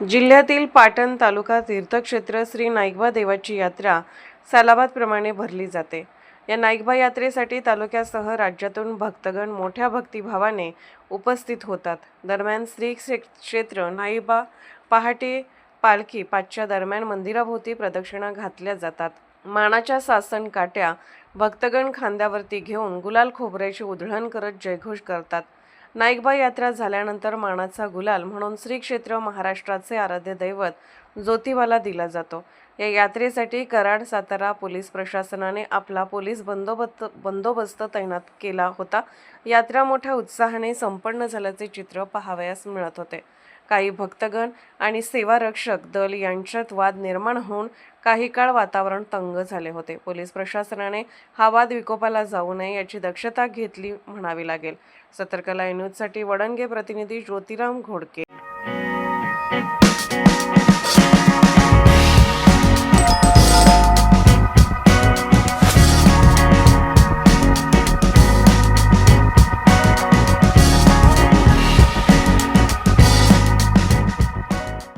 जिल्ह्यातील पाटण तालुका तीर्थक्षेत्र श्री नाईकबा देवाची यात्रा सालाबादप्रमाणे भरली जाते। या नाईकबा यात्रेसाठी तालुक्यासह राज्यातून भक्तगण मोठ्या भक्तिभावाने उपस्थित होतात। दरम्यान श्री क्षेत्र नाईकबा पहाटे पालखी पाचच्या दरम्यान मंदिराभोवती प्रदक्षिणा घातल्या जातात। मानाच्या सासन काट्या भक्तगण खांद्यावरती घेऊन गुलाल खोबऱ्याची उधळण करत जयघोष करतात। नाईकबा यात्रा झाल्यानंतर मानाचा गुलाल म्हणून श्री क्षेत्र महाराष्ट्राचे आराध्य दैवत ज्योतिबाला दिला जातो। या यात्रेसाठी कराड सातारा पोलीस प्रशासनाने आपला पोलीस बंदोबस्त तैनात केला होता। यात्रा मोठ्या उत्साहाने संपन्न झाल्याचे चित्र पाहावयास मिळत होते। काही भक्तगण आणि सेवारक्षक दल यांच्यात वाद निर्माण होऊन काही काळ वातावरण तंग झाले होते। पोलीस प्रशासनाने हा वाद विकोपाला जाऊ नये याची दक्षता घेतली म्हणावी लागेल। सतर्क लाईव्ह न्यूजसाठी वडणगे प्रतिनिधी ज्योतिराम घोडके।